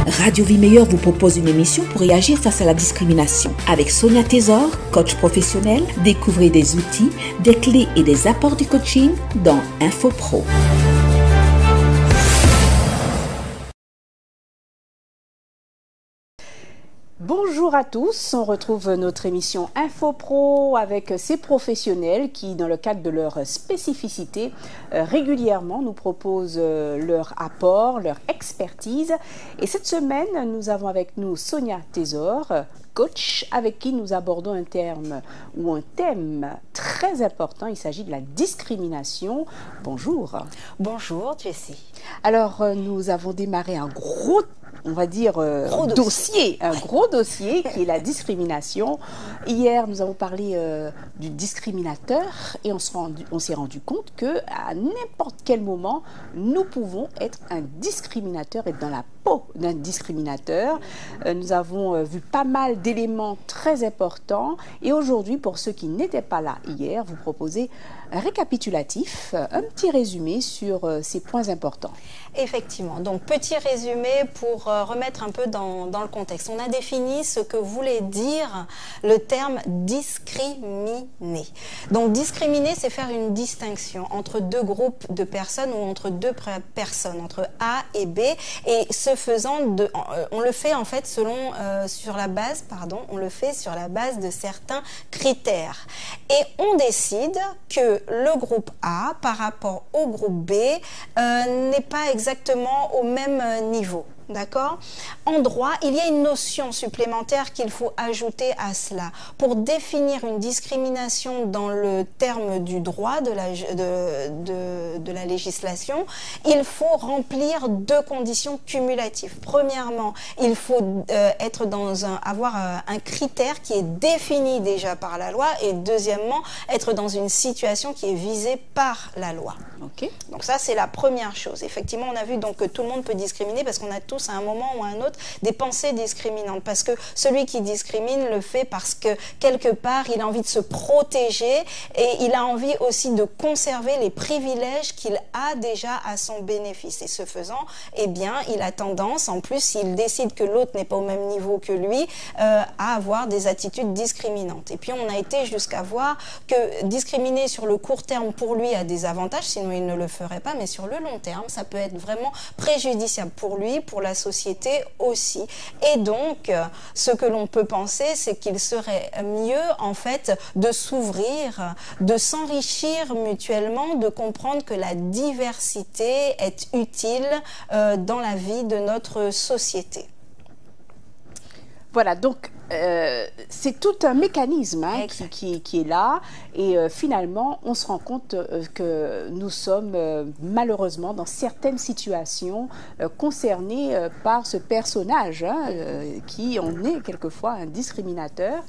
Radio Vie Meilleure vous propose une émission pour réagir face à la discrimination. Avec Sonia Tésor, coach professionnel, découvrez des outils, des clés et des apports du coaching dans InfoPro. Bonjour à tous, on retrouve notre émission InfoPro avec ces professionnels qui, dans le cadre de leur spécificité, régulièrement nous proposent leur apport, leur expertise. Et cette semaine, nous avons avec nous Sonia Tésor, coach, avec qui nous abordons un thème très important. Il s'agit de la discrimination. Bonjour. Bonjour, Jessie. Alors, nous avons démarré un gros dossier qui est la discrimination. Hier, nous avons parlé du discriminateur et on s'est rendu compte que à n'importe quel moment, nous pouvons être un discriminateur, être dans la peau d'un discriminateur. Nous avons vu pas mal d'éléments très importants et aujourd'hui, pour ceux qui n'étaient pas là hier, vous proposez un récapitulatif, un petit résumé sur ces points importants. Effectivement, donc petit résumé pour remettre un peu dans le contexte. On a défini ce que voulait dire le terme discriminer. Donc discriminer, c'est faire une distinction entre deux groupes de personnes ou entre deux personnes, entre A et B. Et ce faisant, on le fait en fait sur la base de certains critères. Et on décide que le groupe A par rapport au groupe B n'est pas exactement au même niveau. D'accord? En droit, il y a une notion supplémentaire qu'il faut ajouter à cela. Pour définir une discrimination dans le terme du droit, de la législation, il faut remplir deux conditions cumulatives. Premièrement, il faut avoir un critère qui est défini déjà par la loi et deuxièmement, être dans une situation qui est visée par la loi. Okay. Donc ça, c'est la première chose. Effectivement, on a vu donc que tout le monde peut discriminer parce qu'on a tous à un moment ou à un autre des pensées discriminantes, parce que celui qui discrimine le fait parce que quelque part il a envie de se protéger et il a envie aussi de conserver les privilèges qu'il a déjà à son bénéfice, et ce faisant, eh bien il a tendance, en plus s'il décide que l'autre n'est pas au même niveau que lui, à avoir des attitudes discriminantes. Et puis on a été jusqu'à voir que discriminer sur le court terme pour lui a des avantages, sinon il ne le ferait pas, mais sur le long terme ça peut être vraiment préjudiciable pour lui, pour la société aussi. Et donc, ce que l'on peut penser, c'est qu'il serait mieux, en fait, de s'ouvrir, de s'enrichir mutuellement, de comprendre que la diversité est utile dans la vie de notre société. Voilà, donc c'est tout un mécanisme qui est là et finalement on se rend compte que nous sommes malheureusement dans certaines situations concernés par ce personnage qui en est quelquefois un discriminateur,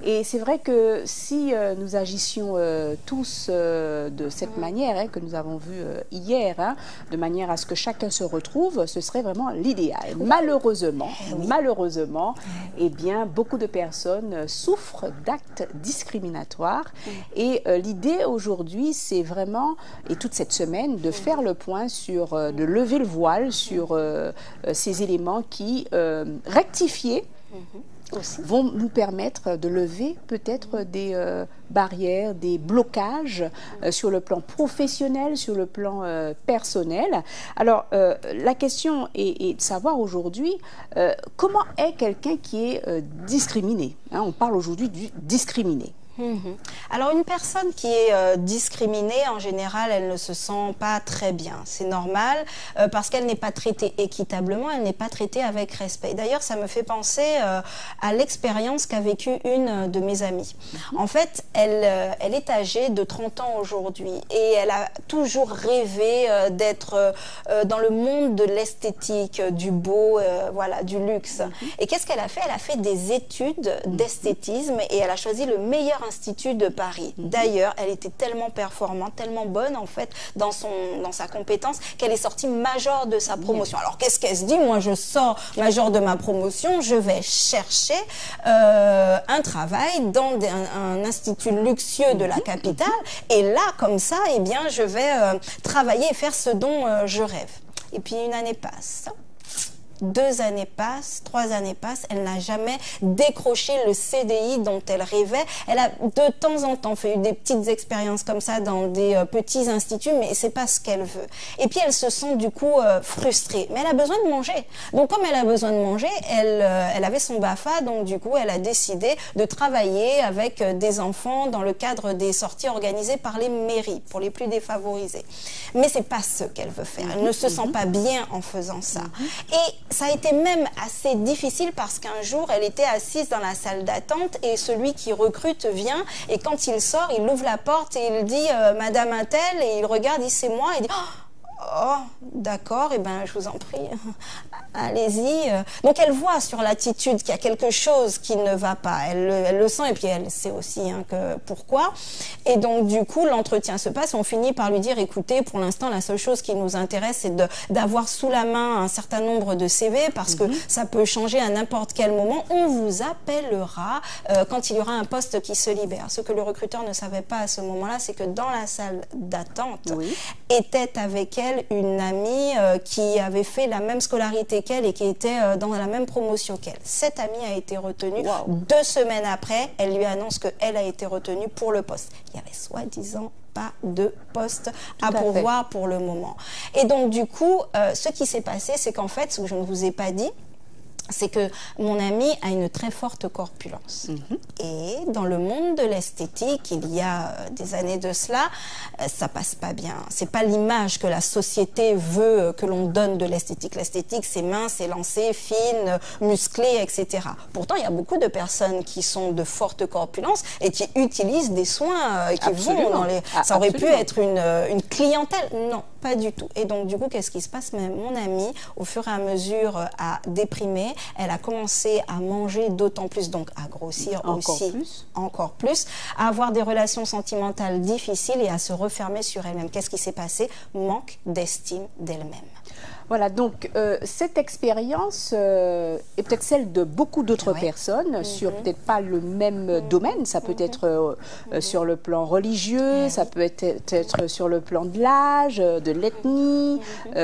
et c'est vrai que si nous agissions tous de cette manière que nous avons vu hier, de manière à ce que chacun se retrouve, ce serait vraiment l'idéal. Malheureusement, eh bien beaucoup de personnes souffrent d'actes discriminatoires et l'idée aujourd'hui, c'est vraiment, et toute cette semaine, de faire le point sur, de lever le voile sur ces éléments qui, rectifiés, vont nous permettre de lever peut-être des barrières, des blocages sur le plan professionnel, sur le plan personnel. Alors, la question est de savoir aujourd'hui comment est quelqu'un qui est discriminé. On parle aujourd'hui du discriminé. Alors une personne qui est discriminée, en général, elle ne se sent pas très bien. C'est normal parce qu'elle n'est pas traitée équitablement, elle n'est pas traitée avec respect. D'ailleurs, ça me fait penser à l'expérience qu'a vécue une de mes amies. En fait, elle est âgée de 30 ans aujourd'hui et elle a toujours rêvé d'être dans le monde de l'esthétique, du beau, voilà, du luxe. Et qu'est-ce qu'elle a fait? Elle a fait des études d'esthétisme et elle a choisi le meilleur institut de Paris. D'ailleurs, elle était tellement performante, tellement bonne en fait dans sa compétence qu'elle est sortie major de sa promotion. Alors qu'est-ce qu'elle se dit? Moi, je sors major de ma promotion, je vais chercher un travail dans un institut luxueux de la capitale et là, comme ça, eh bien, je vais travailler et faire ce dont je rêve. Et puis une année passe. 2 années passent, 3 années passent, elle n'a jamais décroché le CDI dont elle rêvait. Elle a de temps en temps fait des petites expériences comme ça dans des petits instituts, mais c'est pas ce qu'elle veut. Et puis elle se sent du coup frustrée. Mais elle a besoin de manger. Donc comme elle a besoin de manger, elle avait son BAFA, donc du coup elle a décidé de travailler avec des enfants dans le cadre des sorties organisées par les mairies pour les plus défavorisés. Mais c'est pas ce qu'elle veut faire. Elle ne se sent pas bien en faisant ça. Et ça a été même assez difficile parce qu'un jour, elle était assise dans la salle d'attente et celui qui recrute vient et quand il sort, il ouvre la porte et il dit « Madame Intel » et il regarde, il dit « C'est moi » et il dit « Oh, d'accord, et ben je vous en prie, allez-y. » Donc elle voit sur l'attitude qu'il y a quelque chose qui ne va pas. Elle le sent et puis elle sait aussi que pourquoi. Et donc du coup l'entretien se passe. On finit par lui dire écoutez, pour l'instant la seule chose qui nous intéresse c'est d'avoir sous la main un certain nombre de CV parce que ça peut changer à n'importe quel moment. On vous appellera quand il y aura un poste qui se libère. Ce que le recruteur ne savait pas à ce moment-là, c'est que dans la salle d'attente était avec elle une amie qui avait fait la même scolarité qu'elle et qui était dans la même promotion qu'elle. Cette amie a été retenue. 2 semaines après, elle lui annonce qu'elle a été retenue pour le poste. Il y avait soi-disant pas de poste à pourvoir pour le moment. Et donc du coup, ce qui s'est passé, c'est qu'en fait, ce que je ne vous ai pas dit, c'est que mon amie a une très forte corpulence. Et dans le monde de l'esthétique, il y a des années de cela, ça passe pas bien. C'est pas l'image que la société veut que l'on donne de l'esthétique. L'esthétique, c'est mince, c'est lancé, fine, musclé, etc. Pourtant, il y a beaucoup de personnes qui sont de forte corpulence et qui utilisent des soins qui vont dans les... Ça aurait pu être une clientèle. Non, pas du tout. Et donc, du coup, qu'est-ce qui se passe? Mais mon amie, au fur et à mesure, a déprimé. Elle a commencé à manger d'autant plus, donc à grossir encore plus, à avoir des relations sentimentales difficiles et à se refermer sur elle-même. Qu'est-ce qui s'est passé? Manque d'estime d'elle-même. Voilà, donc cette expérience est peut-être celle de beaucoup d'autres personnes, sur peut-être pas le même domaine. Ça peut être sur le plan religieux, ça peut être sur le plan de l'âge, de l'ethnie.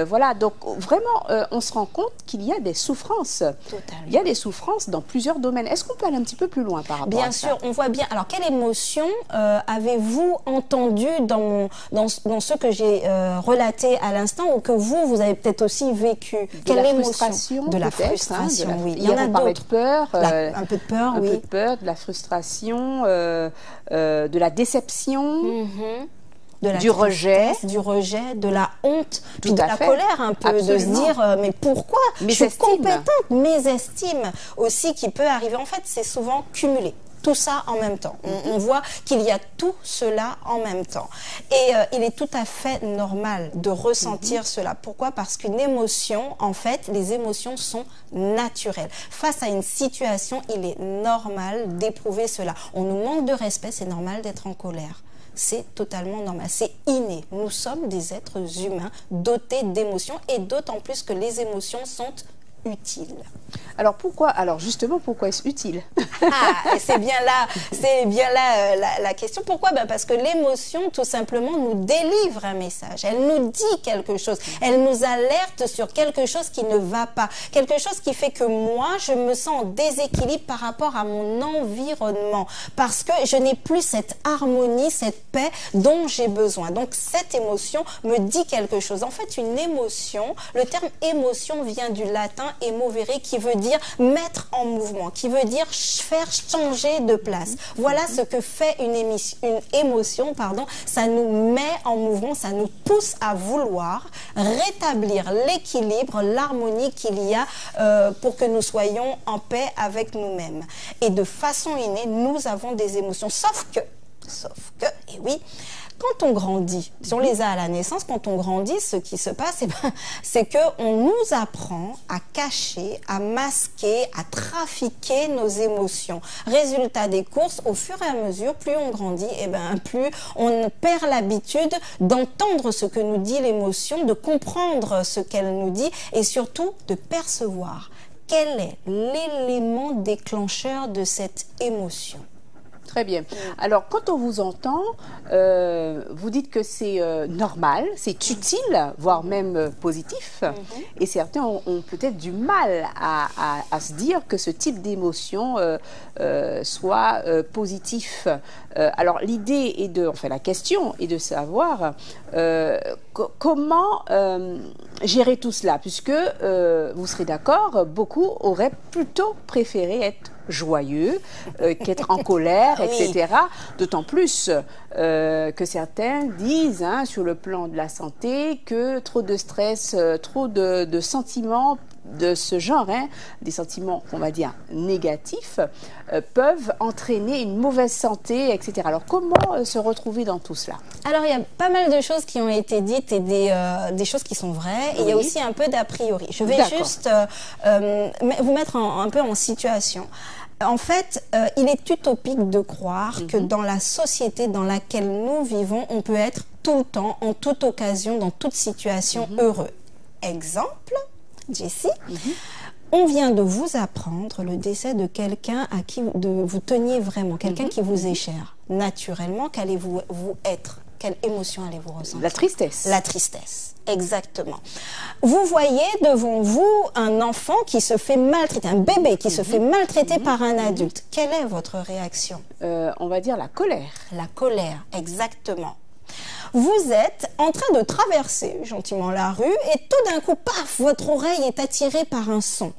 Voilà, donc vraiment, on se rend compte qu'il y a des souffrances. Totalement. Il y a des souffrances dans plusieurs domaines. Est-ce qu'on peut aller un petit peu plus loin par rapport à ça? Bien sûr, on voit bien. Alors, quelle émotion avez-vous entendu dans ce que j'ai relaté à l'instant ou que vous avez peut-être aussi vécu? Quelle émotion? De la frustration, oui. Il y en a d'autres. Peur, un peu de peur, oui. Un peu de peur, de la frustration, de la déception. Du rejet, de la honte, puis de la colère un peu, de se dire mais pourquoi je suis compétente, mésestime aussi qui peut arriver. En fait, c'est souvent cumulé. Tout ça en même temps. On voit qu'il y a tout cela en même temps. Et il est tout à fait normal de ressentir cela. Pourquoi? Parce qu'une émotion, en fait, les émotions sont naturelles. Face à une situation, il est normal d'éprouver cela. On nous manque de respect, c'est normal d'être en colère. C'est totalement normal, c'est inné. Nous sommes des êtres humains dotés d'émotions et d'autant plus que les émotions sont utiles. Alors pourquoi? Alors justement, pourquoi est-ce utile? C'est bien là la question. Pourquoi? Parce que l'émotion, tout simplement, nous délivre un message. Elle nous dit quelque chose. Elle nous alerte sur quelque chose qui ne va pas. Quelque chose qui fait que moi, je me sens en déséquilibre par rapport à mon environnement. Parce que je n'ai plus cette harmonie, cette paix dont j'ai besoin. Donc cette émotion me dit quelque chose. En fait, une émotion, le terme émotion vient du latin emovere, qui veut dire mettre en mouvement, qui veut dire faire changer de place. Voilà ce que fait une émotion, ça nous met en mouvement, ça nous pousse à vouloir rétablir l'équilibre, l'harmonie qu'il y a pour que nous soyons en paix avec nous-mêmes. Et de façon innée, nous avons des émotions, sauf que, et oui, quand on grandit, si on les a à la naissance, quand on grandit, ce qui se passe, c'est qu'on nous apprend à cacher, à masquer, à trafiquer nos émotions. Résultat des courses, au fur et à mesure, plus on grandit, plus on perd l'habitude d'entendre ce que nous dit l'émotion, de comprendre ce qu'elle nous dit et surtout de percevoir quel est l'élément déclencheur de cette émotion. Très bien. Alors, quand on vous entend, vous dites que c'est normal, c'est utile, voire même positif. Et certains ont peut-être du mal à se dire que ce type d'émotion soit positif. Alors, l'idée est de, enfin la question est de savoir comment gérer tout cela, puisque vous serez d'accord, beaucoup auraient plutôt préféré être joyeux, qu'être en colère, etc. D'autant plus que certains disent, hein, sur le plan de la santé, que trop de stress, trop de sentiments de ce genre, hein, des sentiments, on va dire, négatifs, peuvent entraîner une mauvaise santé, etc. Alors, comment se retrouver dans tout cela? Alors, il y a pas mal de choses qui ont été dites et des choses qui sont vraies. Et il y a aussi un peu d'a priori. Je vais juste vous mettre un peu en situation. En fait, il est utopique de croire que dans la société dans laquelle nous vivons, on peut être tout le temps, en toute occasion, dans toute situation, heureux. Exemple, Jessie, on vient de vous apprendre le décès de quelqu'un à qui vous teniez vraiment, quelqu'un qui vous est cher. Naturellement, qu'allez-vous être? Quelle émotion allez-vous ressentir? La tristesse. La tristesse, exactement. Vous voyez devant vous un enfant qui se fait maltraiter, un bébé qui se fait maltraiter par un adulte. Quelle est votre réaction? On va dire la colère. La colère, exactement. Vous êtes en train de traverser gentiment la rue et tout d'un coup, paf, votre oreille est attirée par un son.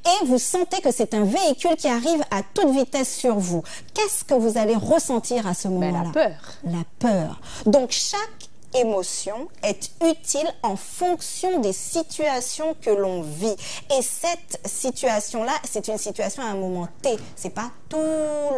Et vous sentez que c'est un véhicule qui arrive à toute vitesse sur vous. Qu'est-ce que vous allez ressentir à ce moment-là? La peur. La peur. Donc, chaque émotion est utile en fonction des situations que l'on vit. Et cette situation-là, c'est une situation à un moment T. C'est pas tout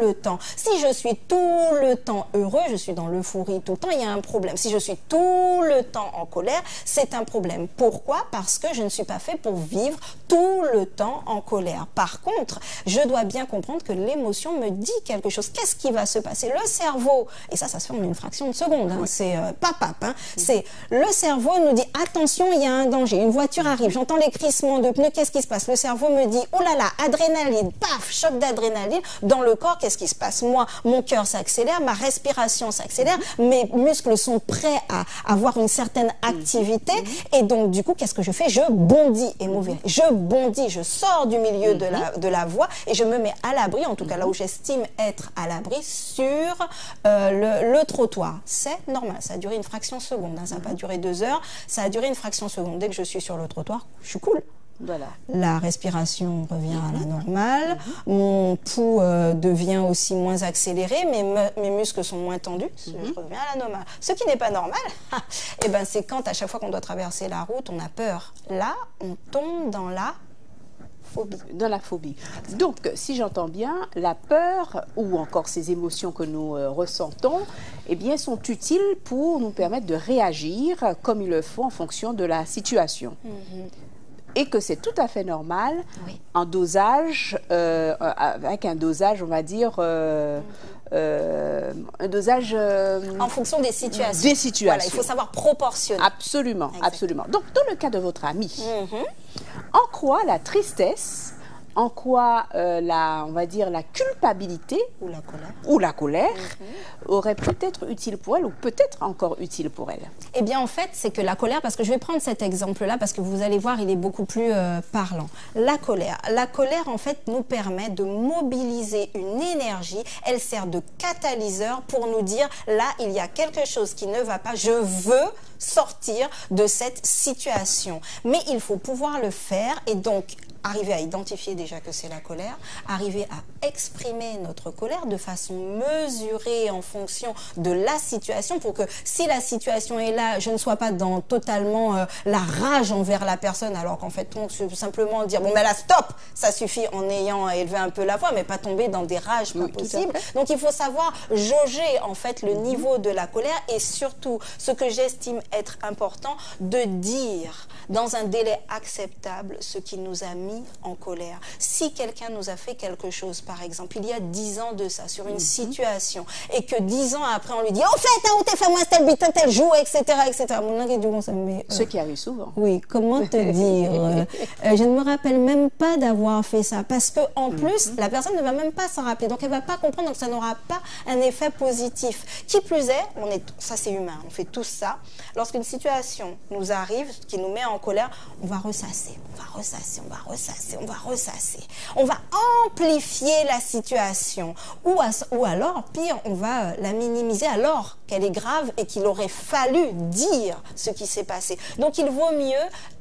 le temps. Si je suis tout le temps heureux, je suis dans l'euphorie tout le temps, il y a un problème. Si je suis tout le temps en colère, c'est un problème. Pourquoi? Parce que je ne suis pas fait pour vivre tout le temps en colère. Par contre, je dois bien comprendre que l'émotion me dit quelque chose. Qu'est-ce qui va se passer? Le cerveau, et ça se fait en une fraction de seconde, hein, c'est papap, hein, c'est le cerveau nous dit attention, il y a un danger, une voiture arrive, j'entends les crissements de pneus, qu'est-ce qui se passe? Le cerveau me dit oh là là, adrénaline, paf, choc d'adrénaline. Dans le corps, qu'est-ce qui se passe? Moi, mon cœur s'accélère, ma respiration s'accélère, mes muscles sont prêts à avoir une certaine activité et donc du coup, qu'est-ce que je fais? Je bondis, et mauvais, je bondis, je sors du milieu de la voie et je me mets à l'abri, en tout cas là où j'estime être à l'abri, sur le trottoir. C'est normal, ça a duré une fraction de seconde, hein, ça n'a pas duré 2 heures, ça a duré une fraction de seconde. Dès que je suis sur le trottoir, je suis cool. Voilà. La respiration revient à la normale, mon pouls devient aussi moins accéléré, mes muscles sont moins tendus, je reviens à la normale. Ce qui n'est pas normal, eh ben, c'est quand à chaque fois qu'on doit traverser la route, on a peur. Là, on tombe dans la phobie. Dans la phobie. Donc, si j'entends bien, la peur ou encore ces émotions que nous ressentons, eh bien, sont utiles pour nous permettre de réagir comme il le faut en fonction de la situation. Et que c'est tout à fait normal, en dosage, avec un dosage, on va dire, un dosage... en fonction des situations. Des situations. Voilà, il faut savoir proportionner. Absolument, absolument. Donc, dans le cas de votre ami, en quoi la tristesse, en quoi on va dire la culpabilité ou la colère aurait peut-être utile pour elle ou peut-être encore utile pour elle? Eh bien, en fait, c'est que la colère, parce que je vais prendre cet exemple-là, parce que vous allez voir, il est beaucoup plus parlant. La colère, en fait, nous permet de mobiliser une énergie. Elle sert de catalyseur pour nous dire, là, il y a quelque chose qui ne va pas, je veux sortir de cette situation. Mais il faut pouvoir le faire et donc arriver à identifier déjà que c'est la colère, arriver à exprimer notre colère de façon mesurée en fonction de la situation pour que si la situation est là, je ne sois pas dans totalement la rage envers la personne alors qu'en fait on peut simplement dire bon mais là stop, ça suffit en ayant élevé un peu la voix mais pas tomber dans des rages pas possibles. Donc il faut savoir jauger en fait le niveau de la colère et surtout ce que j'estime être important de dire dans un délai acceptable ce qui nous a mis en colère. Si quelqu'un nous a fait quelque chose, par exemple, il y a 10 ans de ça, sur une situation, et que 10 ans après, on lui dit « Au fait, où t'es fait moi tel but, tel jour, etc. etc. » Ce qui arrive souvent. Oui, comment te dire je ne me rappelle même pas d'avoir fait ça, parce que en plus, la personne ne va même pas s'en rappeler, donc elle ne va pas comprendre, donc ça n'aura pas un effet positif. Qui plus est, ça c'est humain, on fait tous ça. Lorsqu'une situation nous arrive, qui nous met en colère, on va ressasser, on va ressasser, on va ressasser, on va ressasser. On va amplifier la situation, ou alors, pire, on va la minimiser alors qu'elle est grave et qu'il aurait fallu dire ce qui s'est passé. Donc il vaut mieux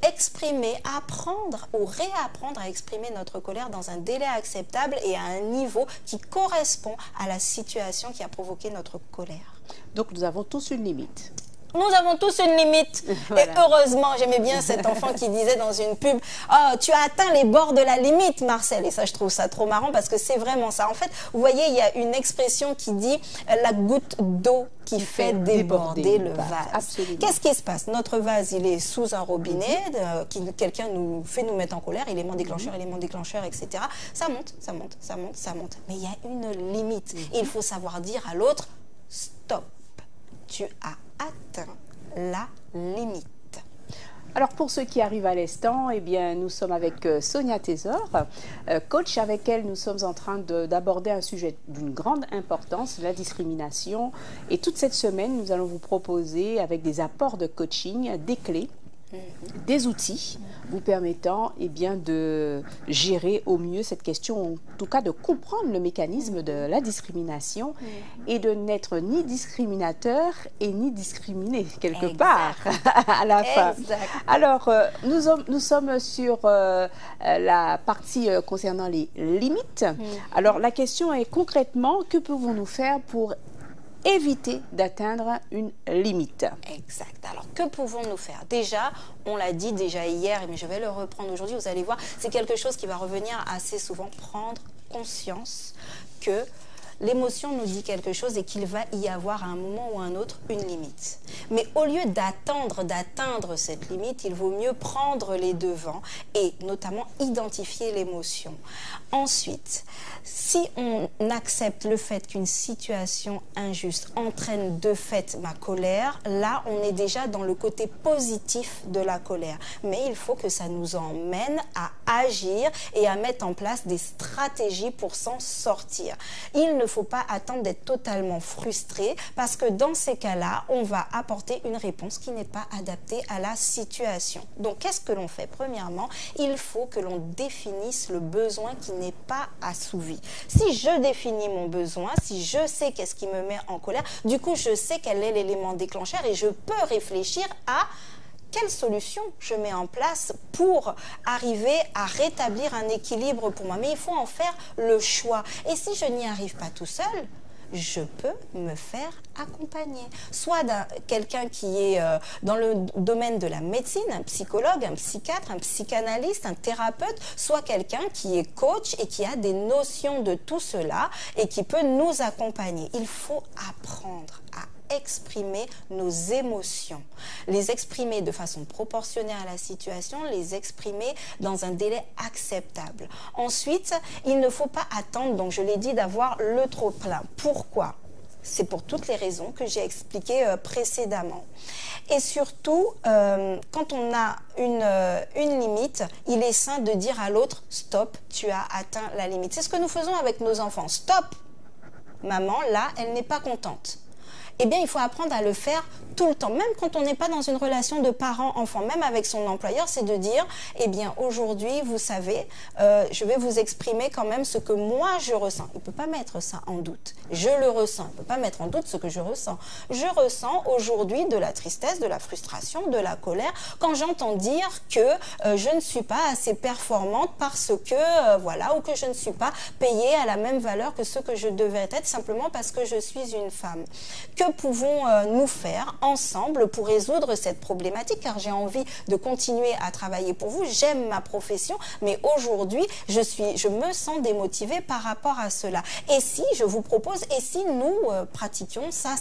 exprimer, apprendre ou réapprendre à exprimer notre colère dans un délai acceptable et à un niveau qui correspond à la situation qui a provoqué notre colère. Donc nous avons tous une limite. Nous avons tous une limite. Voilà. Et heureusement, j'aimais bien cet enfant qui disait dans une pub « Oh, tu as atteint les bords de la limite, Marcel ». Et ça, je trouve ça trop marrant parce que c'est vraiment ça. En fait, vous voyez, il y a une expression qui dit « la goutte d'eau qui fait déborder le vase ». Qu'est-ce qui se passe? Notre vase, il est sous un robinet, quelqu'un nous fait nous mettre en colère, élément déclencheur, etc. Ça monte, ça monte, ça monte, ça monte. Mais il y a une limite. Il faut savoir dire à l'autre « stop, tu as atteint la limite ». Alors pour ceux qui arrivent à l'instant, eh bien nous sommes avec Sonia Tésor, coach avec elle. Nous sommes en train d'aborder un sujet d'une grande importance, la discrimination. Et toute cette semaine, nous allons vous proposer avec des apports de coaching, des clés, des outils vous permettant de gérer au mieux cette question, en tout cas de comprendre le mécanisme de la discrimination et de n'être ni discriminateur et ni discriminé quelque part à la fin. Alors, nous sommes sur la partie concernant les limites. Alors, la question est concrètement, que pouvons-nous faire pour éviter d'atteindre une limite? Exact. Alors, que pouvons-nous faire? Déjà, on l'a dit déjà hier, mais je vais le reprendre aujourd'hui, vous allez voir, c'est quelque chose qui va revenir assez souvent, prendre conscience que l'émotion nous dit quelque chose et qu'il va y avoir à un moment ou à un autre une limite. Mais au lieu d'atteindre cette limite, il vaut mieux prendre les devants et notamment identifier l'émotion. Ensuite, si on accepte le fait qu'une situation injuste entraîne de fait ma colère, là on est déjà dans le côté positif de la colère. Mais il faut que ça nous emmène à agir et à mettre en place des stratégies pour s'en sortir. Il ne faut pas attendre d'être totalement frustré parce que dans ces cas-là, on va apporter une réponse qui n'est pas adaptée à la situation. Donc, qu'est-ce que l'on fait? Premièrement, il faut que l'on définisse le besoin qui n'est pas assouvi. Si je définis mon besoin, si je sais qu'est-ce qui me met en colère, du coup, je sais quel est l'élément déclencheur et je peux réfléchir à quelle solution je mets en place pour arriver à rétablir un équilibre pour moi. Mais il faut en faire le choix. Et si je n'y arrive pas tout seul, je peux me faire accompagner. Soit quelqu'un qui est dans le domaine de la médecine, un psychologue, un psychiatre, un psychanalyste, un thérapeute, soit quelqu'un qui est coach et qui a des notions de tout cela et qui peut nous accompagner. Il faut apprendre à exprimer nos émotions, les exprimer de façon proportionnée à la situation, les exprimer dans un délai acceptable. Ensuite, il ne faut pas attendre, donc je l'ai dit, d'avoir le trop-plein. Pourquoi? C'est pour toutes les raisons que j'ai expliquées précédemment. Et surtout, quand on a une limite, il est sain de dire à l'autre « stop, tu as atteint la limite ». C'est ce que nous faisons avec nos enfants. « Stop, maman, là, elle n'est pas contente ». Eh bien, il faut apprendre à le faire tout le temps, même quand on n'est pas dans une relation de parent-enfant, même avec son employeur, c'est de dire, eh bien, aujourd'hui, vous savez, je vais vous exprimer quand même ce que moi, je ressens. Il ne peut pas mettre ça en doute. Je le ressens. Il ne peut pas mettre en doute ce que je ressens. Je ressens aujourd'hui de la tristesse, de la frustration, de la colère, quand j'entends dire que je ne suis pas assez performante parce que, voilà, ou que je ne suis pas payée à la même valeur que ce que je devrais être, simplement parce que je suis une femme. Que que pouvons-nous faire ensemble pour résoudre cette problématique? Car j'ai envie de continuer à travailler pour vous, j'aime ma profession, mais aujourd'hui, je me sens démotivée par rapport à cela. Et si, je vous propose, et si nous pratiquions ça.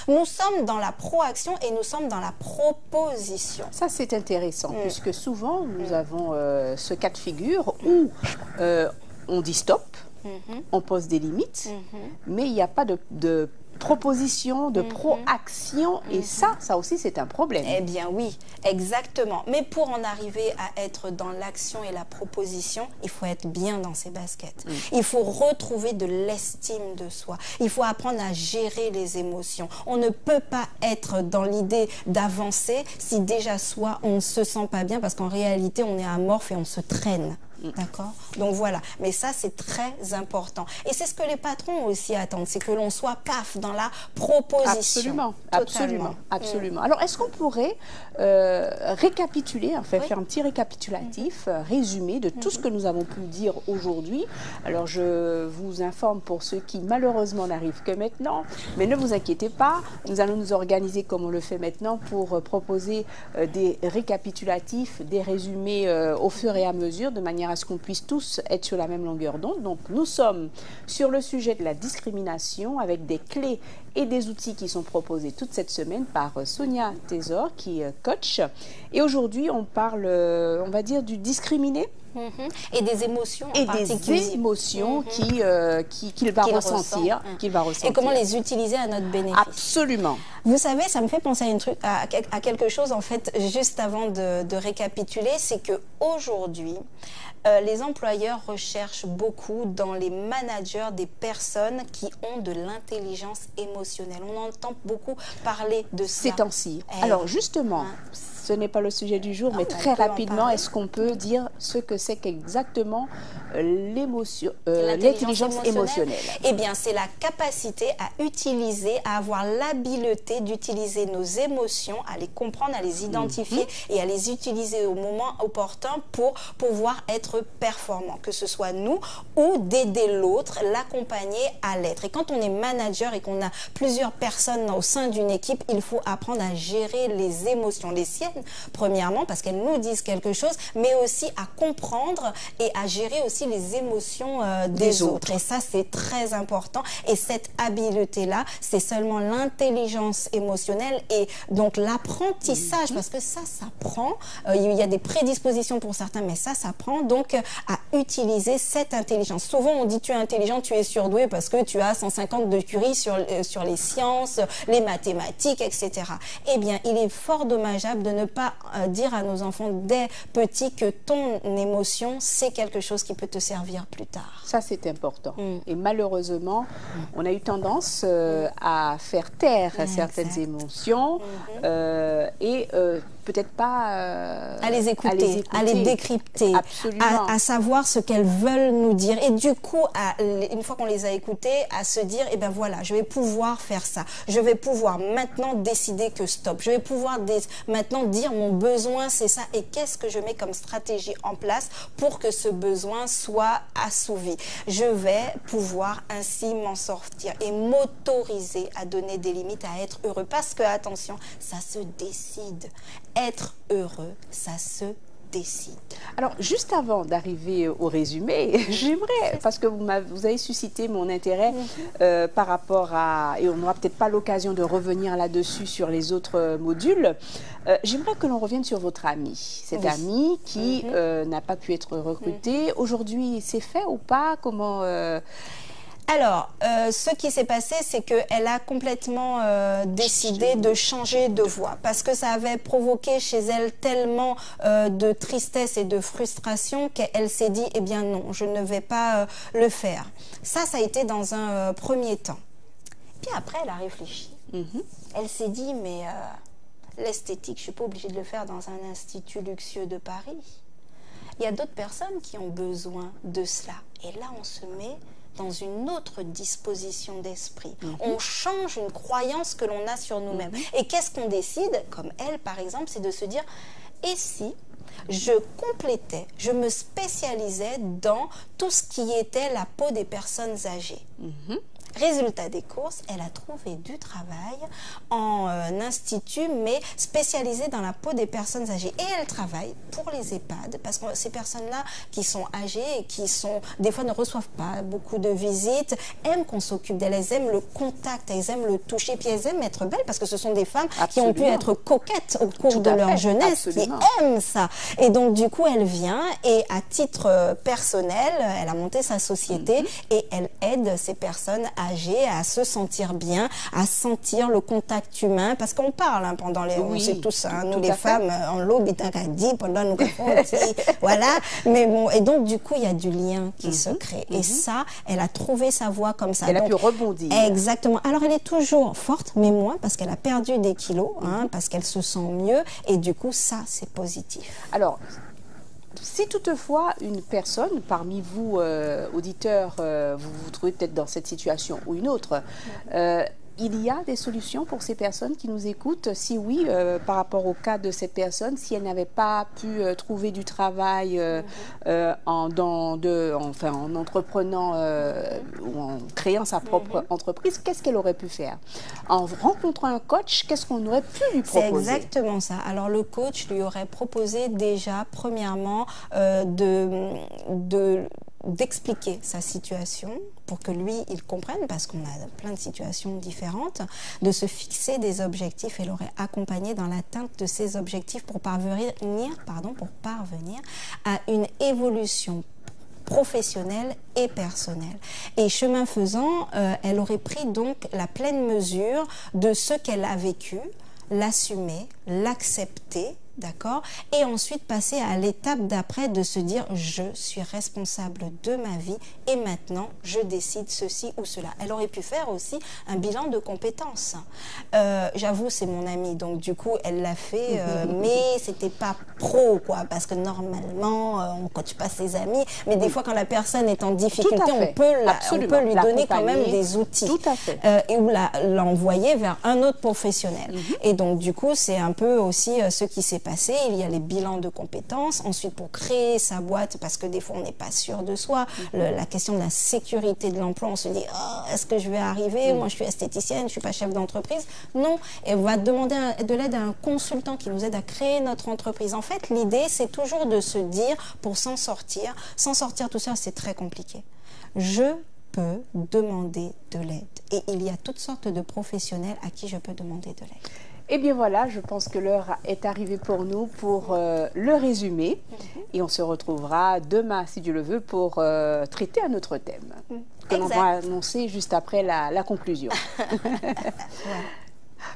Nous sommes dans la proaction et nous sommes dans la proposition. Ça, c'est intéressant, puisque souvent, nous avons ce cas de figure où on dit stop, on pose des limites, mais il n'y a pas de proposition, de proaction, et ça aussi c'est un problème. Eh bien oui, exactement. Mais pour en arriver à être dans l'action et la proposition, il faut être bien dans ses baskets. Il faut retrouver de l'estime de soi. Il faut apprendre à gérer les émotions. On ne peut pas être dans l'idée d'avancer si déjà soi on ne se sent pas bien, parce qu'en réalité on est amorphe et on se traîne. D'accord? Donc voilà, mais ça c'est très important. Et c'est ce que les patrons aussi attendent, c'est que l'on soit paf dans la proposition. Absolument. Alors est-ce qu'on pourrait récapituler, faire un petit récapitulatif, résumé de tout ce que nous avons pu dire aujourd'hui? Alors je vous informe pour ceux qui malheureusement n'arrivent que maintenant, mais ne vous inquiétez pas, nous allons nous organiser comme on le fait maintenant pour proposer des récapitulatifs, des résumés au fur et à mesure, de manière à ce qu'on puisse tous être sur la même longueur d'onde. Donc nous sommes sur le sujet de la discrimination avec des clés et des outils qui sont proposés toute cette semaine par Sonia Tésor qui est coach. Et aujourd'hui on parle, on va dire, du discriminé. Et des émotions en particulier. Et des émotions qu'il va ressentir. Et comment les utiliser à notre bénéfice. Absolument. Vous savez, ça me fait penser à quelque chose, en fait, juste avant de récapituler, c'est qu'aujourd'hui, les employeurs recherchent beaucoup dans les managers des personnes qui ont de l'intelligence émotionnelle. On entend beaucoup parler de ça. Ces temps-ci. Alors justement, ce n'est pas le sujet du jour, mais très rapidement, est-ce qu'on peut dire ce que c'est qu'exactement l'intelligence émotionnelle? Eh bien, c'est la capacité à utiliser, à avoir l'habileté d'utiliser nos émotions, à les comprendre, à les identifier et à les utiliser au moment opportun pour pouvoir être performant, que ce soit nous ou d'aider l'autre, l'accompagner à l'être. Et quand on est manager et qu'on a plusieurs personnes au sein d'une équipe, il faut apprendre à gérer les émotions, les siennes, premièrement, parce qu'elles nous disent quelque chose, mais aussi à comprendre et à gérer aussi les émotions des autres. Et ça, c'est très important. Et cette habileté-là, c'est seulement l'intelligence émotionnelle et donc l'apprentissage, parce que ça s'apprend. Il y a des prédispositions pour certains, mais ça s'apprend. Donc, à utiliser cette intelligence. Souvent, on dit tu es intelligent, tu es surdoué parce que tu as 150 de QI sur les sciences, les mathématiques, etc. Eh bien, il est fort dommageable de ne pas dire à nos enfants dès petits que ton émotion, c'est quelque chose qui peut te servir plus tard. Ça, c'est important. Et malheureusement, on a eu tendance à faire taire certaines émotions et peut-être pas à les écouter, à les décrypter, à savoir ce qu'elles veulent nous dire. Et du coup, une fois qu'on les a écoutées, à se dire, eh ben voilà, je vais pouvoir faire ça. Je vais pouvoir maintenant décider que stop. Je vais pouvoir maintenant dire mon besoin, c'est ça. Et qu'est-ce que je mets comme stratégie en place pour que ce besoin soit assouvi. Je vais pouvoir ainsi m'en sortir et m'autoriser à donner des limites, à être heureux. Parce que, attention, ça se décide. Être heureux, ça se décide. Alors, juste avant d'arriver au résumé, j'aimerais, parce que vous avez suscité mon intérêt par rapport à, et on n'aura peut-être pas l'occasion de revenir là-dessus sur les autres modules, j'aimerais que l'on revienne sur votre ami. Cet ami qui n'a pas pu être recruté. Aujourd'hui, c'est fait ou pas? Comment Alors, ce qui s'est passé, c'est qu'elle a complètement décidé de changer de voie parce que ça avait provoqué chez elle tellement de tristesse et de frustration qu'elle s'est dit, eh bien non, je ne vais pas le faire. Ça a été dans un premier temps. Puis après, elle a réfléchi. Elle s'est dit, mais l'esthétique, je ne suis pas obligée de le faire dans un institut luxueux de Paris. Il y a d'autres personnes qui ont besoin de cela. Et là, on se met dans une autre disposition d'esprit. On change une croyance que l'on a sur nous-mêmes. Et qu'est-ce qu'on décide, comme elle par exemple, c'est de se dire, et si je complétais, je me spécialisais dans tout ce qui était la peau des personnes âgées. Résultat des courses, elle a trouvé du travail en institut, mais spécialisé dans la peau des personnes âgées. Et elle travaille pour les EHPAD, parce que ces personnes-là qui sont âgées et qui des fois ne reçoivent pas beaucoup de visites, aiment qu'on s'occupe d'elles, elles aiment le contact, elles aiment le toucher, puis elles aiment être belles, parce que ce sont des femmes qui ont pu être coquettes au cours de leur jeunesse, qui aiment ça. Et donc du coup, elle vient et à titre personnel, elle a monté sa société et elle aide ces personnes âgées à se sentir bien, à sentir le contact humain, parce qu'on parle pendant les... on sait tous, nous les femmes, en l'aube, dit pendant nous voilà. Mais bon, et donc du coup, il y a du lien qui se crée. Et ça, elle a trouvé sa voie comme ça. Elle a pu rebondir. Exactement. Alors, elle est toujours forte, mais moins, parce qu'elle a perdu des kilos, parce qu'elle se sent mieux. Et du coup, ça, c'est positif. Alors, si toutefois une personne parmi vous, auditeurs, vous vous trouvez peut-être dans cette situation ou une autre, il y a des solutions pour ces personnes qui nous écoutent? Si oui, par rapport au cas de cette personne, si elle n'avait pas pu trouver du travail en entreprenant ou en créant sa propre entreprise, qu'est-ce qu'elle aurait pu faire? En rencontrant un coach, qu'est-ce qu'on aurait pu lui proposer? C'est exactement ça. Alors le coach lui aurait proposé déjà, premièrement, d'expliquer sa situation pour que lui, il comprenne, parce qu'on a plein de situations différentes, de se fixer des objectifs et l'aurait accompagné dans l'atteinte de ces objectifs pour parvenir à une évolution professionnelle et personnelle. Et chemin faisant, elle aurait pris donc la pleine mesure de ce qu'elle a vécu, l'assumer, l'accepter, d'accord, et ensuite passer à l'étape d'après de se dire je suis responsable de ma vie et maintenant je décide ceci ou cela. Elle aurait pu faire aussi un bilan de compétences. J'avoue, c'est mon amie, donc du coup elle l'a fait, mais c'était pas pro, quoi, parce que normalement on coach pas ses amis, mais des fois quand la personne est en difficulté, on peut lui donner quand même des outils. Tout à fait. Et ou l'envoyer vers un autre professionnel. Et donc du coup c'est un peu aussi ce qui s'est passé. Il y a les bilans de compétences, ensuite pour créer sa boîte, parce que des fois on n'est pas sûr de soi, la question de la sécurité de l'emploi, on se dit oh, est-ce que je vais arriver, moi je suis esthéticienne, je suis pas chef d'entreprise. Non, et on va demander de l'aide à un consultant qui nous aide à créer notre entreprise. En fait, l'idée c'est toujours de se dire, pour s'en sortir tout seul, c'est très compliqué. Je peux demander de l'aide et il y a toutes sortes de professionnels à qui je peux demander de l'aide. Eh bien voilà, je pense que l'heure est arrivée pour nous pour le résumé et on se retrouvera demain, si Dieu le veut, pour traiter un autre thème que l'on va annoncer juste après la conclusion.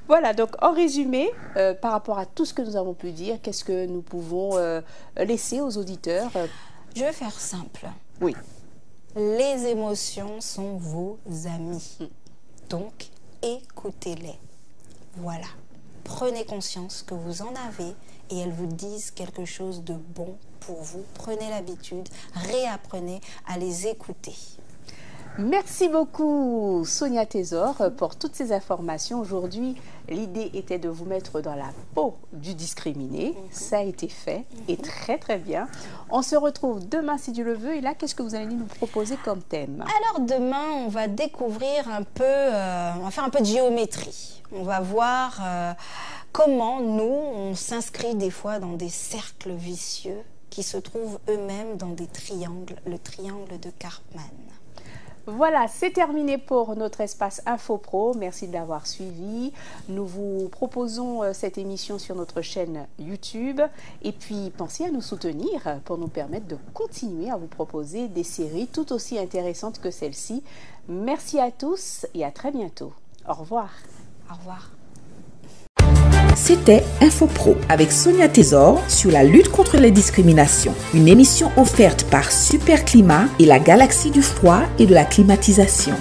Voilà, donc en résumé, par rapport à tout ce que nous avons pu dire, qu'est-ce que nous pouvons laisser aux auditeurs? Je vais faire simple. Oui. Les émotions sont vos amis, donc écoutez-les. Voilà. Prenez conscience que vous en avez et elles vous disent quelque chose de bon pour vous. Prenez l'habitude, réapprenez à les écouter. Merci beaucoup Sonia Tésor pour toutes ces informations. Aujourd'hui, l'idée était de vous mettre dans la peau du discriminé. Ça a été fait et très très bien. On se retrouve demain si Dieu le veut. Et là, qu'est-ce que vous allez nous proposer comme thème? Alors demain, on va découvrir un peu, on va faire un peu de géométrie. On va voir comment nous, on s'inscrit des fois dans des cercles vicieux qui se trouvent eux-mêmes dans des triangles, le triangle de Karpman. Voilà, c'est terminé pour notre espace InfoPro. Merci de l'avoir suivi. Nous vous proposons cette émission sur notre chaîne YouTube. Et puis, pensez à nous soutenir pour nous permettre de continuer à vous proposer des séries tout aussi intéressantes que celle-ci. Merci à tous et à très bientôt. Au revoir. Au revoir. C'était InfoPro avec Sonia Tésor sur la lutte contre les discriminations. Une émission offerte par Superclimat et la Galaxie du froid et de la climatisation.